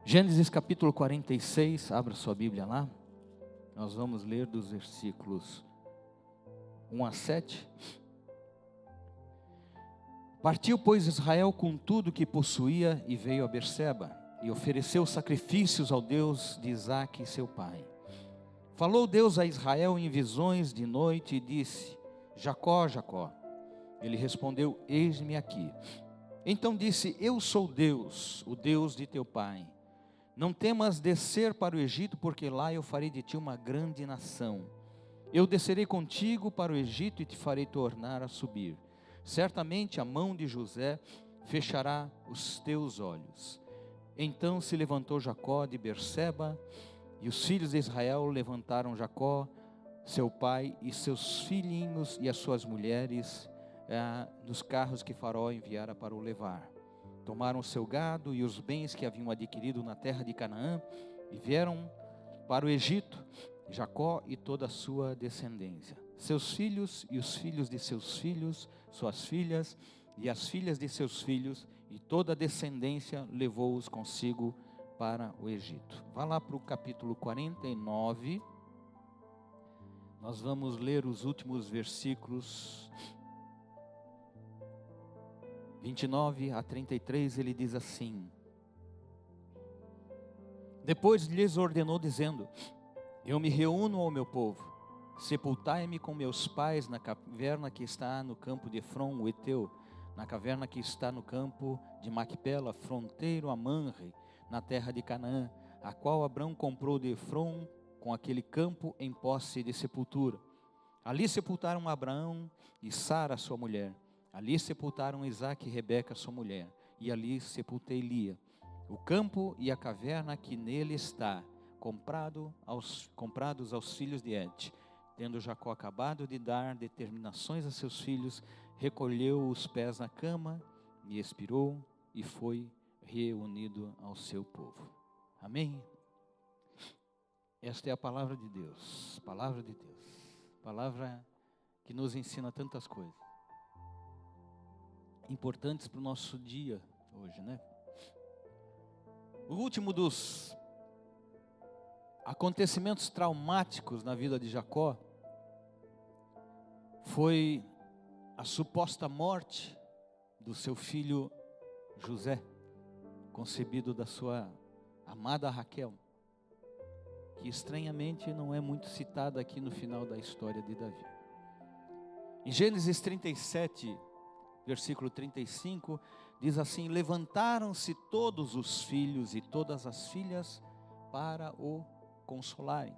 Gênesis capítulo 46, abra sua Bíblia lá. Nós vamos ler dos versículos 1 a 7. Partiu, pois, Israel com tudo que possuía e veio a Berseba, e ofereceu sacrifícios ao Deus de Isaque, seu pai. Falou Deus a Israel em visões de noite e disse: Jacó, Jacó. Ele respondeu: Eis-me aqui. Então disse: Eu sou Deus, o Deus de teu pai. Não temas descer para o Egito, porque lá eu farei de ti uma grande nação. Eu descerei contigo para o Egito e te farei tornar a subir. Certamente a mão de José fechará os teus olhos. Então se levantou Jacó de Berseba, e os filhos de Israel levantaram Jacó, seu pai, e seus filhinhos e as suas mulheres, nos carros que Faraó enviara para o levar. Tomaram o seu gado e os bens que haviam adquirido na terra de Canaã, e vieram para o Egito, Jacó e toda a sua descendência, seus filhos e os filhos de seus filhos, suas filhas e as filhas de seus filhos, e toda a descendência levou-os consigo para o Egito. Vá lá para o capítulo 49, nós vamos ler os últimos versículos 29 a 33, ele diz assim: Depois lhes ordenou dizendo: Eu me reúno ao meu povo, sepultai-me com meus pais na caverna que está no campo de Efron, o Eteu, na caverna que está no campo de Macpela, fronteiro a Manre, na terra de Canaã, a qual Abrão comprou de Efron com aquele campo em posse de sepultura. Ali sepultaram Abraão e Sara, sua mulher. Ali sepultaram Isaque e Rebeca, sua mulher, e ali sepultei Lia. O campo e a caverna que nele está, comprados aos filhos de Et. Tendo Jacó acabado de dar determinações a seus filhos, recolheu os pés na cama, e expirou, e foi reunido ao seu povo. Amém? Esta é a palavra de Deus, palavra que nos ensina tantas coisas importantes para o nosso dia hoje, né? O último dos acontecimentos traumáticos na vida de Jacó foi a suposta morte do seu filho José, concebido da sua amada Raquel, que estranhamente não é muito citada aqui no final da história de Davi. Em Gênesis 37, versículo 35, diz assim: Levantaram-se todos os filhos e todas as filhas para o consolarem.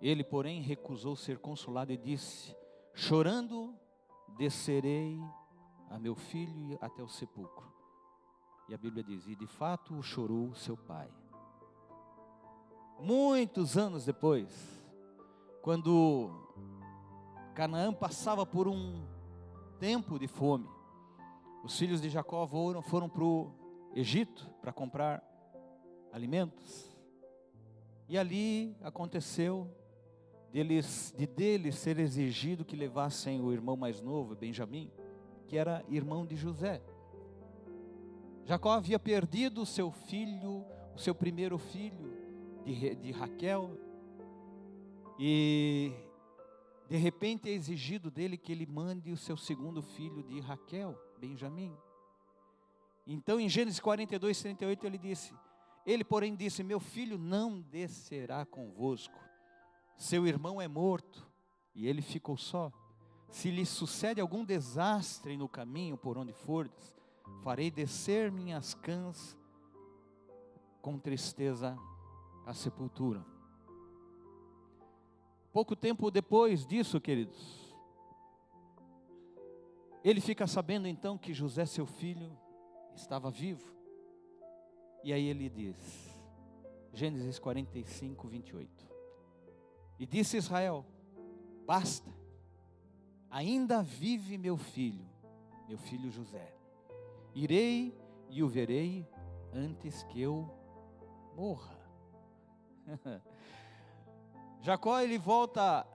Ele, porém, recusou ser consolado e disse: Chorando, descerei a meu filho até o sepulcro. E a Bíblia diz: E de fato chorou seu pai. Muitos anos depois, quando Canaã passava por um tempo de fome, os filhos de Jacó foram para o Egito para comprar alimentos. E ali aconteceu deles ser exigido que levassem o irmão mais novo, Benjamim, que era irmão de José. Jacó havia perdido o seu filho, o seu primeiro filho de Raquel, e de repente é exigido dele que ele mande o seu segundo filho de Raquel, Benjamim. Então em Gênesis 42, 38 ele porém disse: Meu filho não descerá convosco, seu irmão é morto, e ele ficou só. Se lhe sucede algum desastre no caminho por onde fordes, farei descer minhas cãs com tristeza à sepultura. Pouco tempo depois disso, queridos, ele fica sabendo então que José, seu filho, estava vivo. E aí ele diz, Gênesis 45, 28. E disse Israel: Basta, ainda vive meu filho José. Irei e o verei antes que eu morra. Jacó, ele volta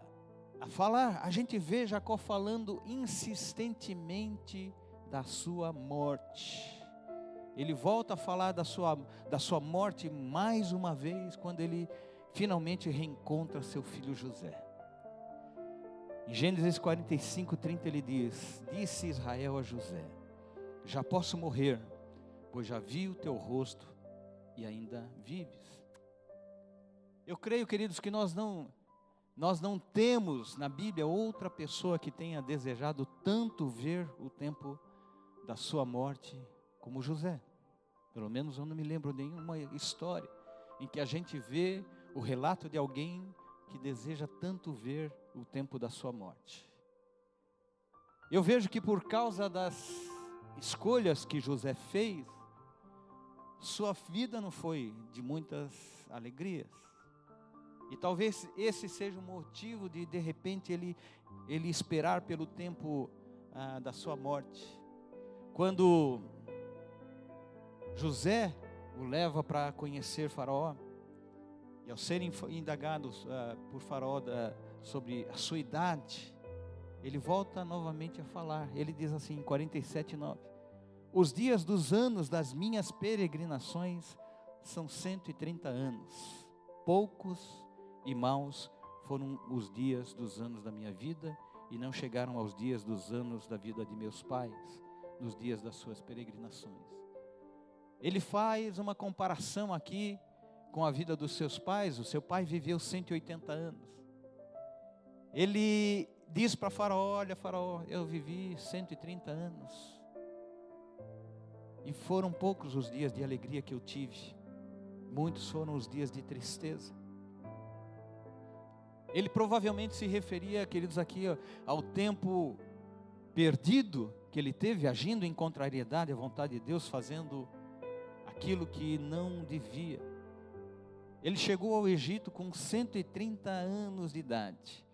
a falar, a gente vê Jacó falando insistentemente da sua morte. Ele volta a falar da sua morte mais uma vez, quando ele finalmente reencontra seu filho José. Em Gênesis 45, 30 ele diz: disse Israel a José: já posso morrer, pois já vi o teu rosto e ainda vives. Eu creio, queridos, que nós não temos na Bíblia outra pessoa que tenha desejado tanto ver o tempo da sua morte como José. Pelo menos eu não me lembro nenhuma história em que a gente vê o relato de alguém que deseja tanto ver o tempo da sua morte. Eu vejo que por causa das escolhas que José fez, sua vida não foi de muitas alegrias. E talvez esse seja o motivo de repente, ele esperar pelo tempo da sua morte. Quando José o leva para conhecer Faraó, e ao serem indagados por Faraó sobre a sua idade, ele volta novamente a falar. Ele diz assim em 47:9: os dias dos anos das minhas peregrinações são 130 anos. Poucos e maus foram os dias dos anos da minha vida, e não chegaram aos dias dos anos da vida de meus pais, nos dias das suas peregrinações. Ele faz uma comparação aqui com a vida dos seus pais. O seu pai viveu 180 anos. Ele diz para Faraó: olha, Faraó, eu vivi 130 anos. E foram poucos os dias de alegria que eu tive. Muitos foram os dias de tristeza. Ele provavelmente se referia, queridos, aqui ao tempo perdido que ele teve, agindo em contrariedade à vontade de Deus, fazendo aquilo que não devia. Ele chegou ao Egito com 130 anos de idade.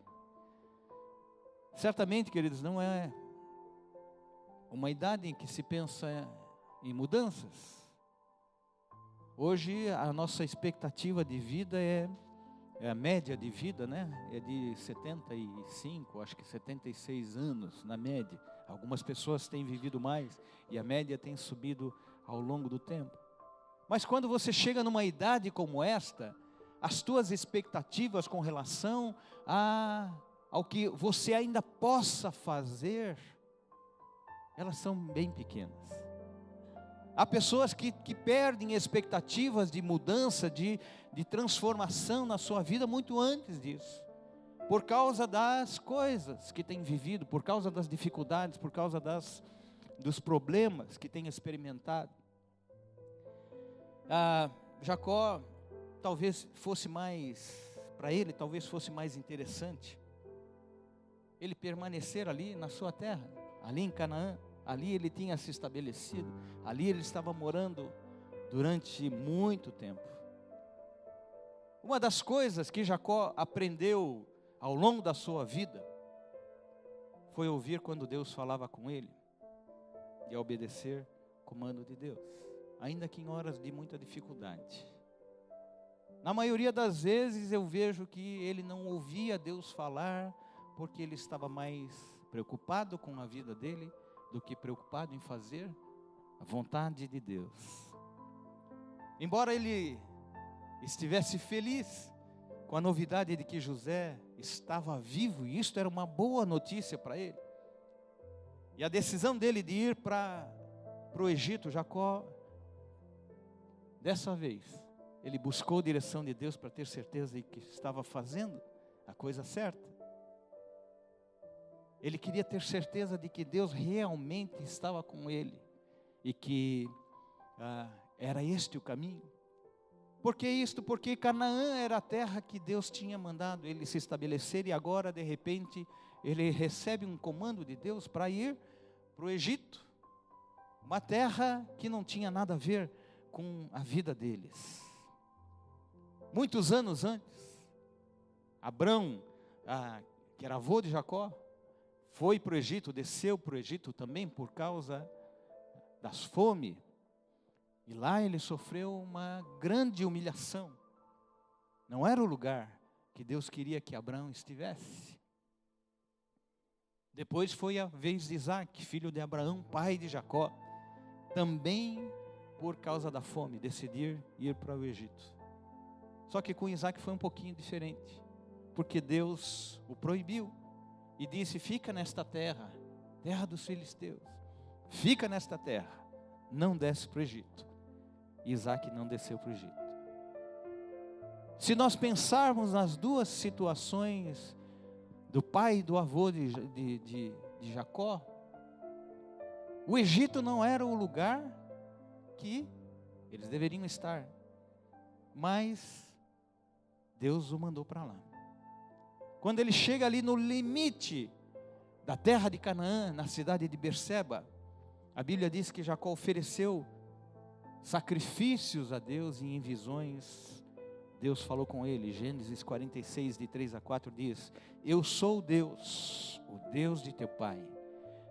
Certamente, queridos, não é uma idade em que se pensa em mudanças. Hoje a nossa expectativa de vida a média de vida, né? É de 75, acho que 76 anos na média. Algumas pessoas têm vivido mais e a média tem subido ao longo do tempo. Mas quando você chega numa idade como esta, as tuas expectativas com relação ao que você ainda possa fazer, elas são bem pequenas. Há pessoas que perdem expectativas de mudança, de transformação na sua vida muito antes disso, por causa das coisas que têm vivido, por causa das dificuldades, por causa dos problemas que têm experimentado. Jacó, talvez fosse mais, para ele, talvez fosse mais interessante ele permanecer ali na sua terra, ali em Canaã. Ali ele tinha se estabelecido, ali ele estava morando durante muito tempo. Uma das coisas que Jacó aprendeu ao longo da sua vida foi ouvir quando Deus falava com ele e obedecer o comando de Deus, ainda que em horas de muita dificuldade. Na maioria das vezes eu vejo que ele não ouvia Deus falar porque ele estava mais preocupado com a vida dele do que preocupado em fazer a vontade de Deus. Embora ele estivesse feliz com a novidade de que José estava vivo, e isto era uma boa notícia para ele, e a decisão dele de ir para o Egito, Jacó, dessa vez, ele buscou a direção de Deus para ter certeza de que estava fazendo a coisa certa. Ele queria ter certeza de que Deus realmente estava com ele e que era este o caminho. Por que isto? Porque Canaã era a terra que Deus tinha mandado ele se estabelecer, e agora de repente ele recebe um comando de Deus para ir para o Egito, uma terra que não tinha nada a ver com a vida deles. Muitos anos antes, Abrão, que era avô de Jacó, foi para o Egito, desceu para o Egito também por causa das fome. E lá ele sofreu uma grande humilhação. Não era o lugar que Deus queria que Abraão estivesse. Depois foi a vez de Isaac, filho de Abraão, pai de Jacó, também por causa da fome, decidir ir para o Egito. Só que com Isaac foi um pouquinho diferente, porque Deus o proibiu e disse: fica nesta terra, terra dos filisteus, fica nesta terra, não desce para o Egito. E Isaac não desceu para o Egito. Se nós pensarmos nas duas situações do pai e do avô de Jacó, o Egito não era o lugar que eles deveriam estar, mas Deus o mandou para lá. Quando ele chega ali no limite da terra de Canaã, na cidade de Berseba, a Bíblia diz que Jacó ofereceu sacrifícios a Deus, e em visões Deus falou com ele. Gênesis 46, de 3 a 4 diz: eu sou Deus, o Deus de teu pai.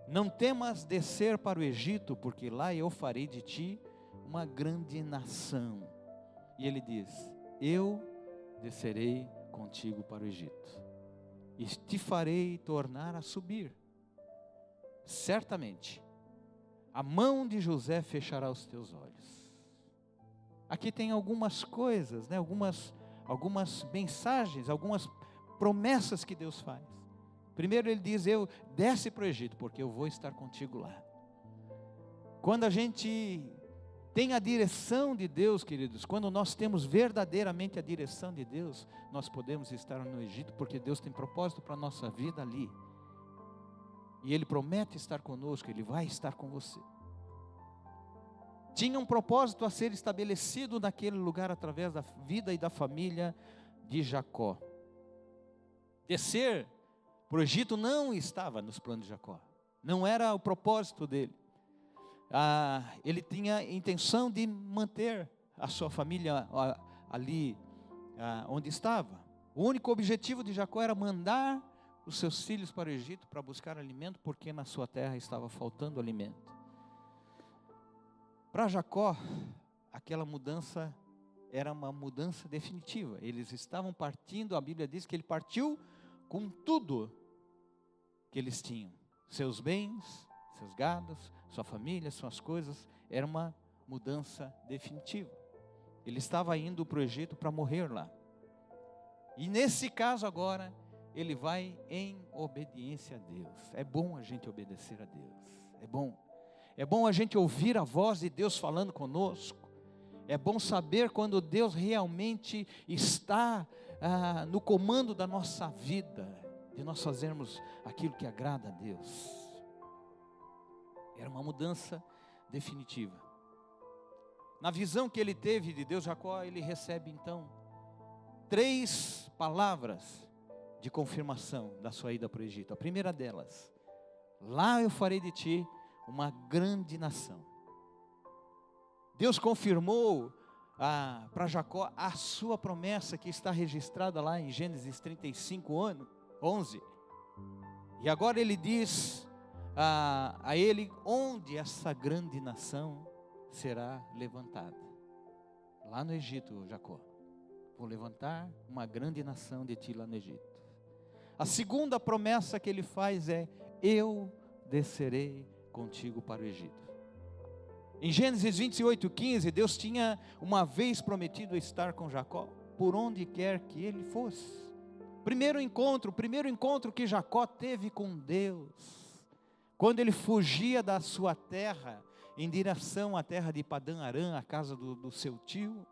Não temas descer para o Egito, porque lá eu farei de ti uma grande nação. E ele diz: eu descerei contigo para o Egito, e te farei tornar a subir. Certamente, a mão de José fechará os teus olhos. Aqui tem algumas coisas, né? algumas mensagens, algumas promessas que Deus faz. Primeiro ele diz: eu desce para o Egito, porque eu vou estar contigo lá. Quando a gente tem a direção de Deus, queridos, quando nós temos verdadeiramente a direção de Deus, nós podemos estar no Egito, porque Deus tem propósito para a nossa vida ali. E Ele promete estar conosco, Ele vai estar com você. Tinha um propósito a ser estabelecido naquele lugar através da vida e da família de Jacó. Descer para o Egito não estava nos planos de Jacó, não era o propósito dele. Ele tinha a intenção de manter a sua família ali onde estava. O único objetivo de Jacó era mandar os seus filhos para o Egito para buscar alimento, porque na sua terra estava faltando alimento. Para Jacó, aquela mudança era uma mudança definitiva. Eles estavam partindo, a Bíblia diz que ele partiu com tudo que eles tinham. Seus bens, seus gados, sua família, suas coisas. Era uma mudança definitiva. Ele estava indo para o Egito para morrer lá. E nesse caso agora, ele vai em obediência a Deus. É bom a gente obedecer a Deus. É bom. É bom a gente ouvir a voz de Deus falando conosco. É bom saber quando Deus realmente está no comando da nossa vida, de nós fazermos aquilo que agrada a Deus. Era uma mudança definitiva. Na visão que ele teve de Deus, Jacó, ele recebe então 3 palavras de confirmação da sua ida para o Egito. A primeira delas: lá eu farei de ti uma grande nação. Deus confirmou para Jacó a sua promessa, que está registrada lá em Gênesis 35, 11. E agora ele diz a ele onde essa grande nação será levantada. Lá no Egito, Jacó. Vou levantar uma grande nação de ti lá no Egito. A segunda promessa que ele faz é: eu descerei contigo para o Egito. Em Gênesis 28, 15, Deus tinha uma vez prometido estar com Jacó por onde quer que ele fosse. Primeiro encontro que Jacó teve com Deus, quando ele fugia da sua terra em direção à terra de Padã Arã, a casa do seu tio.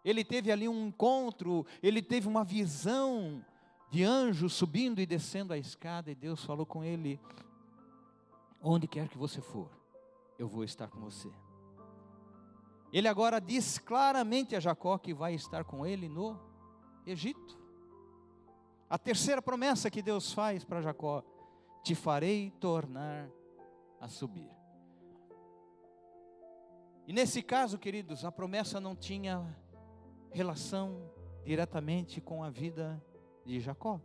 Ele teve ali um encontro, ele teve uma visão de anjo subindo e descendo a escada, e Deus falou com ele: onde quer que você for, eu vou estar com você. Ele agora diz claramente a Jacó que vai estar com ele no Egito. A terceira promessa que Deus faz para Jacó: te farei tornar a subir. E nesse caso, queridos, a promessa não tinha relação diretamente com a vida de Jacó,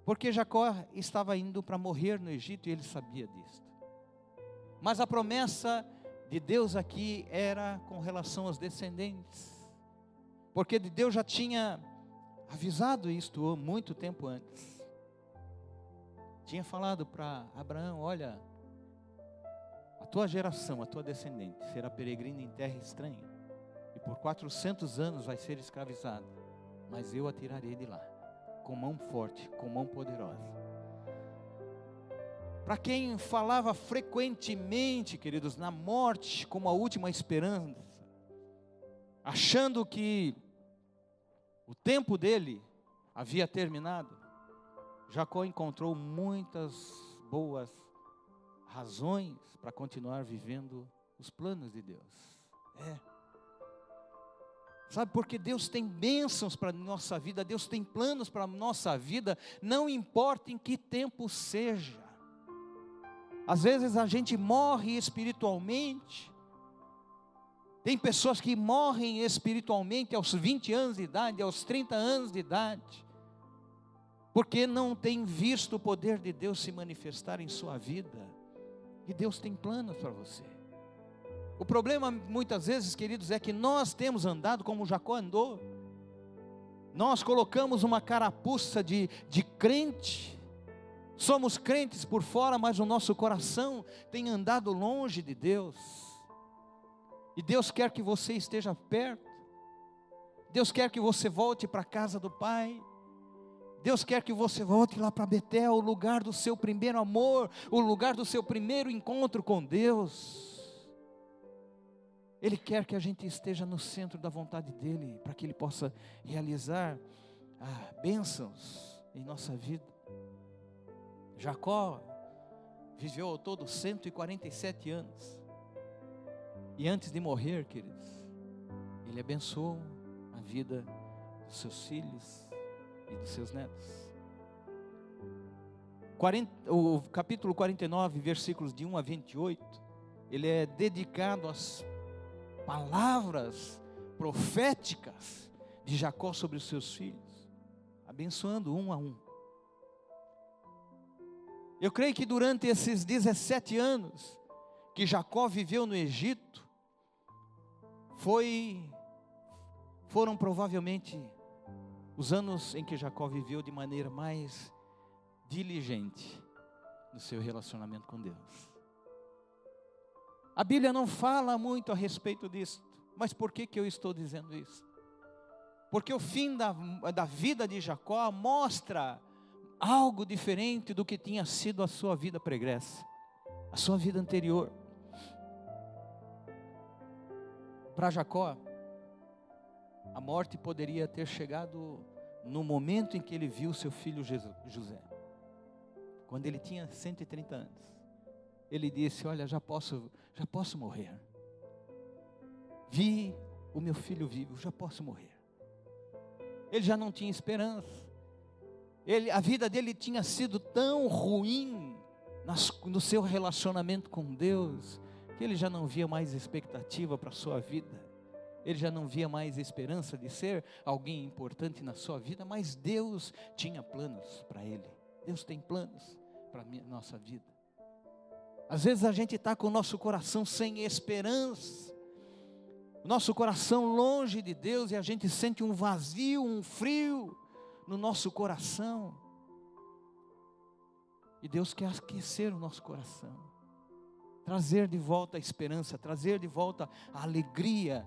porque Jacó estava indo para morrer no Egito e ele sabia disso. Mas a promessa de Deus aqui era com relação aos descendentes, porque Deus já tinha avisado isto muito tempo antes. Tinha falado para Abraão: olha, a tua geração, a tua descendente, será peregrina em terra estranha, e por 400 anos vai ser escravizada, mas eu a tirarei de lá, com mão forte, com mão poderosa. Para quem falava frequentemente, queridos, na morte como a última esperança, achando que o tempo dele havia terminado, Jacó encontrou muitas boas razões para continuar vivendo os planos de Deus. Sabe, porque Deus tem bênçãos para a nossa vida, Deus tem planos para a nossa vida, não importa em que tempo seja. Às vezes a gente morre espiritualmente. Tem pessoas que morrem espiritualmente aos 20 anos de idade, aos 30 anos de idade, porque não tem visto o poder de Deus se manifestar em sua vida. E Deus tem planos para você. O problema muitas vezes, queridos, é que nós temos andado como Jacó andou. Nós colocamos uma carapuça de crente. Somos crentes por fora, mas o nosso coração tem andado longe de Deus. E Deus quer que você esteja perto. Deus quer que você volte para a casa do Pai. Deus quer que você volte lá para Betel, o lugar do seu primeiro amor, o lugar do seu primeiro encontro com Deus. Ele quer que a gente esteja no centro da vontade dEle, para que Ele possa realizar bênçãos em nossa vida. Jacó viveu ao todo 147 anos. E antes de morrer, queridos, ele abençoou a vida dos seus filhos e dos seus netos. O capítulo 49, versículos de 1 a 28, ele é dedicado às palavras proféticas de Jacó sobre os seus filhos, abençoando um a um. Eu creio que durante esses 17 anos que Jacó viveu no Egito, foram provavelmente os anos em que Jacó viveu de maneira mais diligente no seu relacionamento com Deus. A Bíblia não fala muito a respeito disso, mas por que eu estou dizendo isso? Porque o fim da vida de Jacó mostra algo diferente do que tinha sido a sua vida pregressa, a sua vida anterior. Para Jacó, a morte poderia ter chegado no momento em que ele viu seu filho José, quando ele tinha 130 anos. Ele disse: olha, já posso morrer. Vi o meu filho vivo, já posso morrer. Ele já não tinha esperança. A vida dele tinha sido tão ruim no seu relacionamento com Deus, que ele já não via mais expectativa para a sua vida. Ele já não via mais esperança de ser alguém importante na sua vida, mas Deus tinha planos para ele. Deus tem planos para a nossa vida. Às vezes a gente está com o nosso coração sem esperança, o nosso coração longe de Deus, e a gente sente um vazio, um frio no nosso coração. E Deus quer aquecer o nosso coração, trazer de volta a esperança, trazer de volta a alegria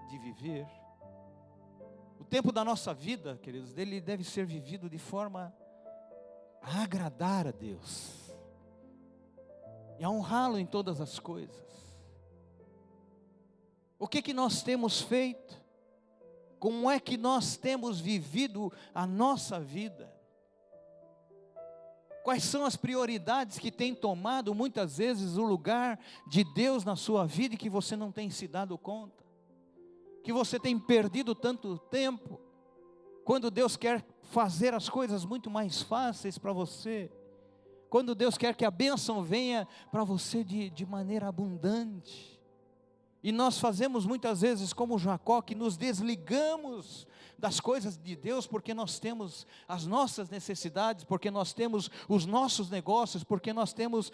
de viver. O tempo da nossa vida, queridos, ele deve ser vivido de forma a agradar a Deus e a honrá-lo em todas as coisas. O que nós temos feito? Como é que nós temos vivido a nossa vida? Quais são as prioridades que têm tomado muitas vezes o lugar de Deus na sua vida e que você não tem se dado conta? Que você tem perdido tanto tempo, quando Deus quer fazer as coisas muito mais fáceis para você, quando Deus quer que a bênção venha para você de maneira abundante. E nós fazemos muitas vezes como Jacó, que nos desligamos das coisas de Deus, porque nós temos as nossas necessidades, porque nós temos os nossos negócios, porque nós temos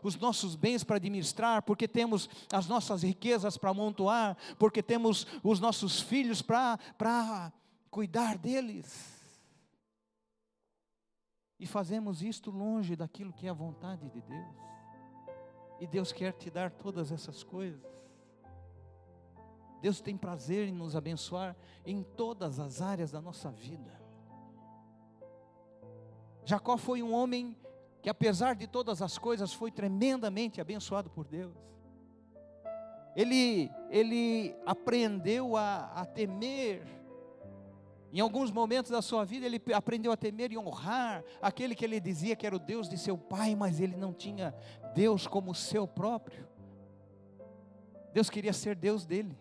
os nossos bens para administrar, porque temos as nossas riquezas para amontoar, porque temos os nossos filhos para cuidar deles. E fazemos isto longe daquilo que é a vontade de Deus. E Deus quer te dar todas essas coisas. Deus tem prazer em nos abençoar em todas as áreas da nossa vida. Jacó foi um homem que, apesar de todas as coisas, foi tremendamente abençoado por Deus. Ele aprendeu a temer. Em alguns momentos da sua vida, ele aprendeu a temer e honrar aquele que ele dizia que era o Deus de seu pai, mas ele não tinha Deus como seu próprio. Deus queria ser Deus dele,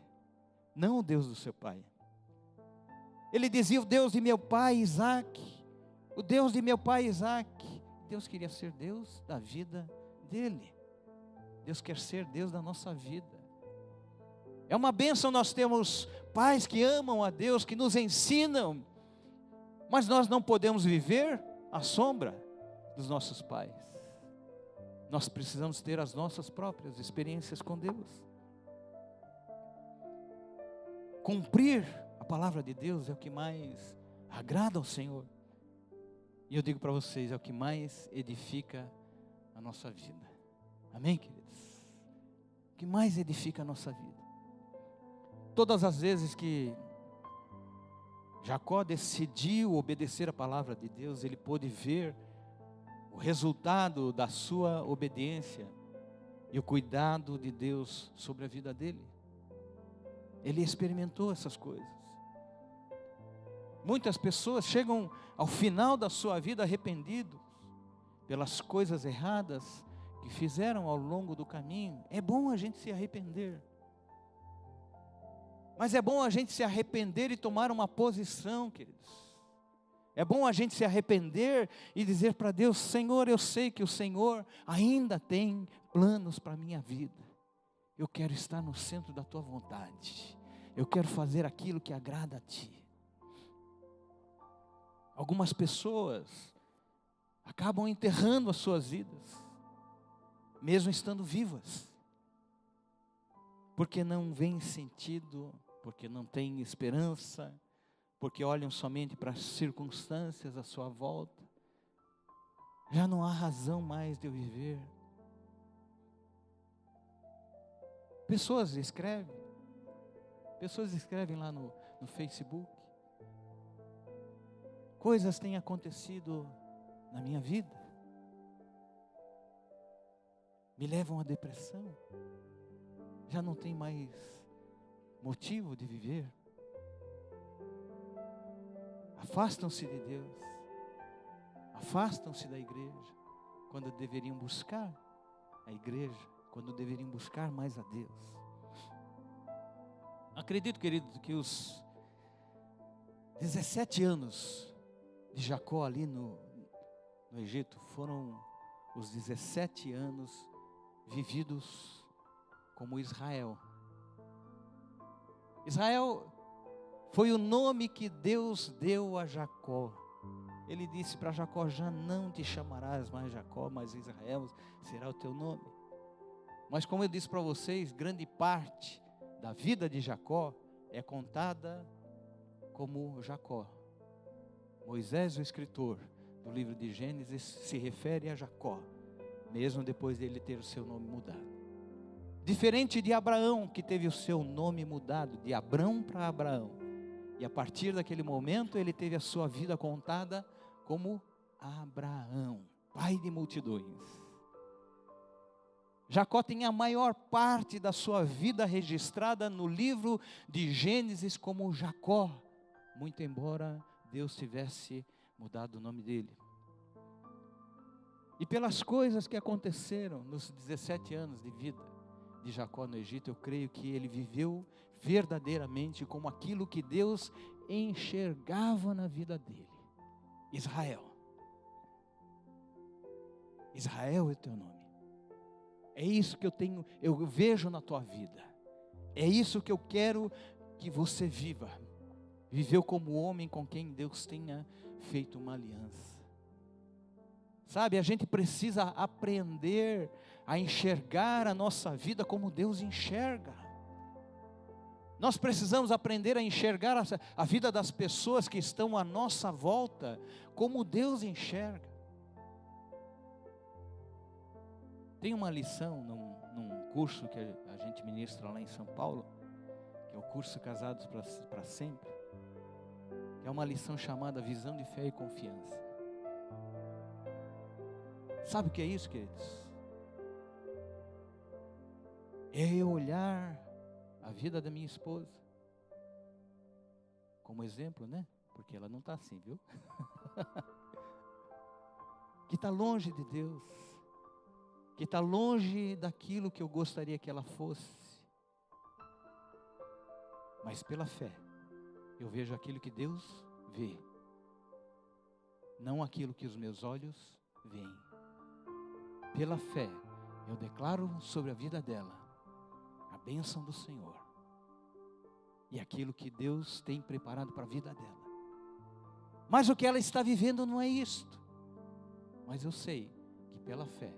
não o Deus do seu pai. Ele dizia: o Deus de meu pai Isaac, o Deus de meu pai Isaac. Deus queria ser Deus da vida dele. Deus quer ser Deus da nossa vida. É uma bênção nós temos pais que amam a Deus, que nos ensinam, mas nós não podemos viver à sombra dos nossos pais. Nós precisamos ter as nossas próprias experiências com Deus. Cumprir a palavra de Deus é o que mais agrada ao Senhor. E eu digo para vocês, é o que mais edifica a nossa vida. Amém, queridos? O que mais edifica a nossa vida. Todas as vezes que Jacó decidiu obedecer a palavra de Deus, ele pôde ver o resultado da sua obediência e o cuidado de Deus sobre a vida dele. Ele experimentou essas coisas. Muitas pessoas chegam ao final da sua vida arrependidos pelas coisas erradas que fizeram ao longo do caminho. É bom a gente se arrepender. Mas é bom a gente se arrepender e tomar uma posição, queridos. É bom a gente se arrepender e dizer para Deus: Senhor, eu sei que o Senhor ainda tem planos para a minha vida. Eu quero estar no centro da tua vontade. Eu quero fazer aquilo que agrada a ti. Algumas pessoas acabam enterrando as suas vidas, mesmo estando vivas, porque não vêem sentido, porque não têm esperança, porque olham somente para as circunstâncias à sua volta. Já não há razão mais de eu viver. Pessoas escrevem lá no Facebook. Coisas têm acontecido na minha vida, me levam à depressão. Já não tem mais motivo de viver. Afastam-se de Deus, afastam-se da igreja, quando deveriam buscar a igreja, quando deveriam buscar mais a Deus. Acredito, querido, que os 17 anos de Jacó ali no Egito foram os 17 anos vividos como Israel. Israel foi o nome que Deus deu a Jacó. Ele disse para Jacó: já não te chamarás mais Jacó, mas Israel será o teu nome. Mas como eu disse para vocês, grande parte da vida de Jacó é contada como Jacó. Moisés, o escritor do livro de Gênesis, se refere a Jacó, mesmo depois dele ter o seu nome mudado. Diferente de Abraão, que teve o seu nome mudado de Abrão para Abraão. E a partir daquele momento ele teve a sua vida contada como Abraão, pai de multidões. Jacó tem a maior parte da sua vida registrada no livro de Gênesis como Jacó, muito embora Deus tivesse mudado o nome dele. E pelas coisas que aconteceram nos 17 anos de vida de Jacó no Egito, eu creio que ele viveu verdadeiramente como aquilo que Deus enxergava na vida dele. Israel. Israel é o teu nome. É isso que eu vejo na tua vida. É isso que eu quero que você viva. Viveu como homem com quem Deus tenha feito uma aliança. Sabe, a gente precisa aprender a enxergar a nossa vida como Deus enxerga. Nós precisamos aprender a enxergar a vida das pessoas que estão à nossa volta como Deus enxerga. Tem uma lição curso que a gente ministra lá em São Paulo, que é o curso Casados para Sempre, que é uma lição chamada Visão de Fé e Confiança. Sabe o que é isso, queridos? É eu olhar a vida da minha esposa como exemplo, né? Porque ela não está assim, viu? Que está longe de Deus, que está longe daquilo que eu gostaria que ela fosse, mas pela fé eu vejo aquilo que Deus vê, não aquilo que os meus olhos veem. Pela fé eu declaro sobre a vida dela a bênção do Senhor e aquilo que Deus tem preparado para a vida dela. Mas o que ela está vivendo não é isto. Mas eu sei que pela fé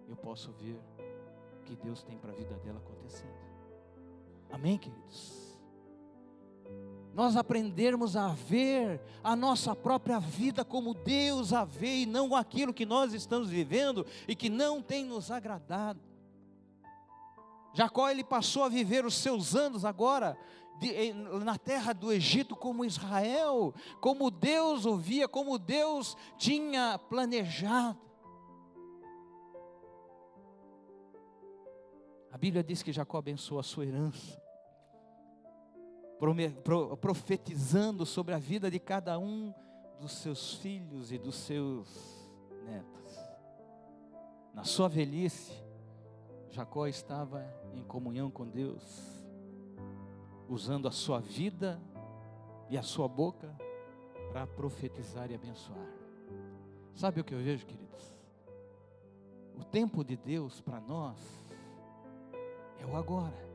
eu posso ver o que Deus tem para a vida dela acontecendo. Amém, queridos? Nós aprendermos a ver a nossa própria vida como Deus a vê, e não aquilo que nós estamos vivendo e que não tem nos agradado. Jacó, ele passou a viver os seus anos agora na terra do Egito como Israel, como Deus o via, como Deus tinha planejado. A Bíblia diz que Jacó abençoou a sua herança, profetizando sobre a vida de cada um dos seus filhos e dos seus netos. Na sua velhice, Jacó estava em comunhão com Deus, usando a sua vida e a sua boca para profetizar e abençoar. Sabe o que eu vejo, queridos? O tempo de Deus para nós é o agora.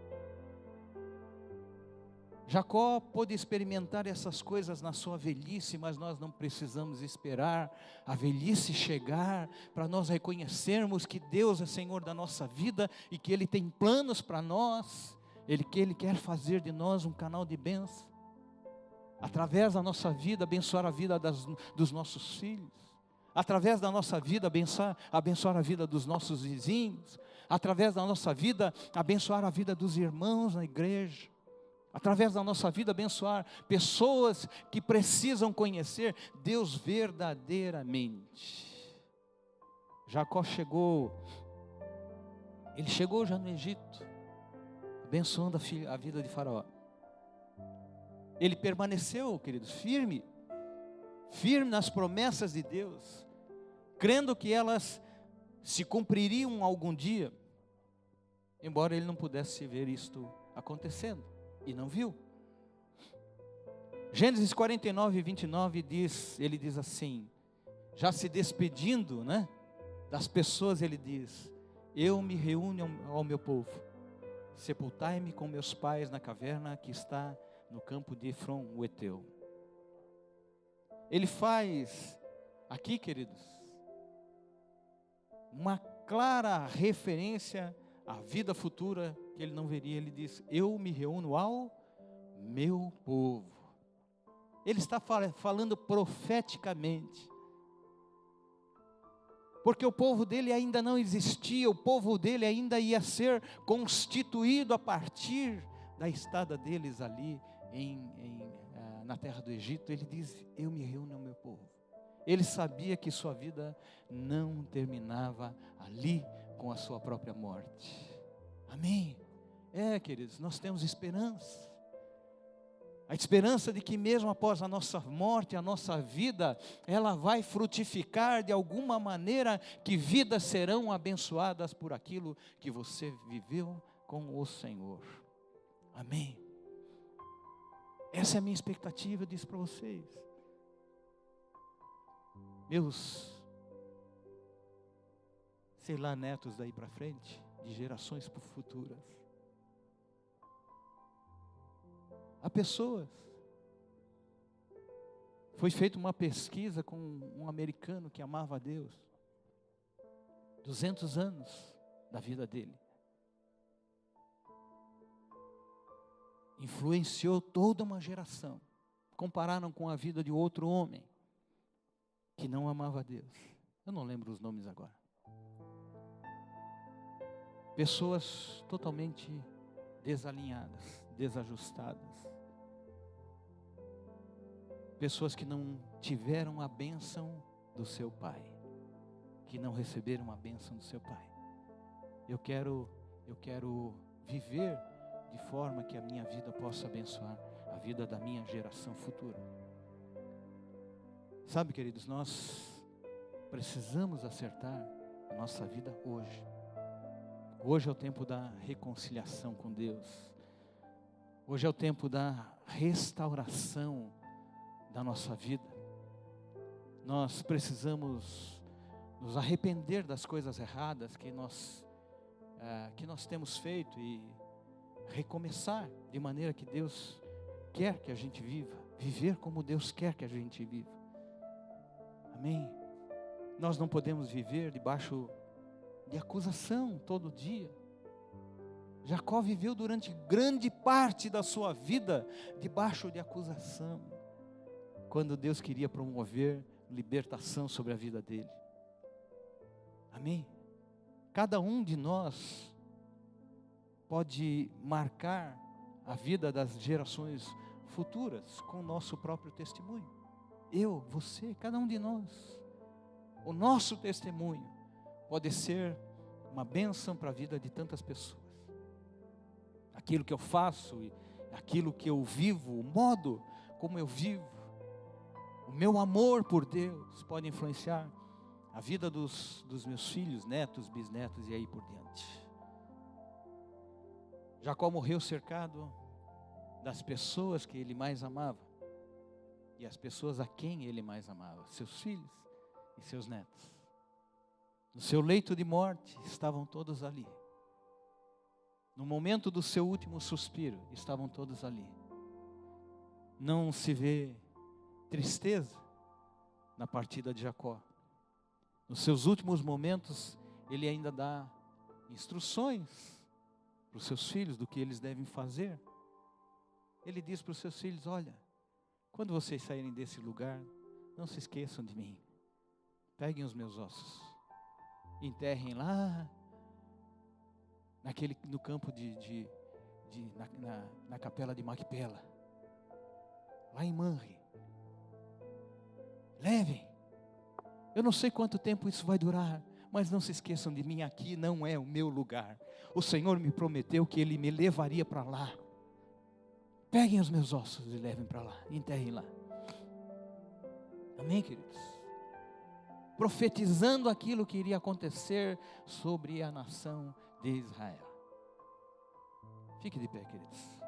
Jacó pôde experimentar essas coisas na sua velhice, mas nós não precisamos esperar a velhice chegar para nós reconhecermos que Deus é Senhor da nossa vida e que Ele tem planos para nós, que Ele quer fazer de nós um canal de bênção, através da nossa vida, abençoar a vida dos nossos filhos, através da nossa vida, abençoar a vida dos nossos vizinhos, através da nossa vida, abençoar a vida dos irmãos na igreja, através da nossa vida, abençoar pessoas que precisam conhecer Deus verdadeiramente. Jacó chegou já no Egito, abençoando a vida de Faraó. Ele permaneceu, queridos, firme nas promessas de Deus, crendo que elas se cumpririam algum dia, embora ele não pudesse ver isto acontecendo. E não viu. Gênesis 49, 29 ele diz assim, já se despedindo, né, das pessoas, ele diz: eu me reúno ao meu povo, sepultai-me com meus pais na caverna que está no campo de Efron, o Eteu. Ele faz aqui, queridos, uma clara referência à vida futura que ele não veria. Ele diz: eu me reúno ao meu povo. Ele está falando profeticamente, porque o povo dele ainda não existia, o povo dele ainda ia ser constituído a partir da estada deles ali na terra do Egito. Ele diz: eu me reúno ao meu povo. Ele sabia que sua vida não terminava ali com a sua própria morte. Amém? Queridos, nós temos esperança. A esperança de que mesmo após a nossa morte, a nossa vida, ela vai frutificar de alguma maneira, que vidas serão abençoadas por aquilo que você viveu com o Senhor. Amém? Essa é a minha expectativa, eu disse para vocês. Meus, sei lá, netos daí para frente, de gerações futuras. Há pessoas. Foi feita uma pesquisa com um americano que amava a Deus. 200 anos da vida dele. Influenciou toda uma geração. Compararam com a vida de outro homem que não amava a Deus. Eu não lembro os nomes agora. pessoas totalmente desalinhadas, desajustadas, pessoas que não tiveram a bênção do seu pai, que não receberam a bênção do seu pai. Eu quero viver de forma que a minha vida possa abençoar a vida da minha geração futura. Sabe, queridos, nós precisamos acertar a nossa vida hoje. Hoje é o tempo da reconciliação com Deus. Hoje é o tempo da restauração da nossa vida. Nós precisamos nos arrepender das coisas erradas que nós temos feito e recomeçar de maneira que Deus quer que a gente viva, viver como Deus quer que a gente viva. Amém? Nós não podemos viver debaixo de acusação todo dia. Jacó viveu durante grande parte da sua vida debaixo de acusação, quando Deus queria promover libertação sobre a vida dele. Amém? Cada um de nós pode marcar a vida das gerações futuras com o nosso próprio testemunho. Eu, você, cada um de nós. O nosso testemunho pode ser uma bênção para a vida de tantas pessoas. Aquilo que eu faço, aquilo que eu vivo, o modo como eu vivo, o meu amor por Deus pode influenciar a vida dos meus filhos, netos, bisnetos e aí por diante. Jacó morreu cercado das pessoas que ele mais amava e as pessoas a quem ele mais amava, seus filhos e seus netos. No seu leito de morte estavam todos ali. No momento do seu último suspiro estavam todos ali. Não se vê tristeza na partida de Jacó. Nos seus últimos momentos ele ainda dá instruções para os seus filhos do que eles devem fazer. Ele diz para os seus filhos: olha, quando vocês saírem desse lugar, não se esqueçam de mim. Peguem os meus ossos, enterrem lá no campo na capela de Macpela, lá em Manre. Levem. Eu não sei quanto tempo isso vai durar, mas não se esqueçam de mim, aqui não é o meu lugar. O Senhor me prometeu que Ele me levaria para lá. Peguem os meus ossos e levem para lá, enterrem lá. Amém, queridos? Profetizando aquilo que iria acontecer sobre a nação de Israel. Fique de pé, queridos.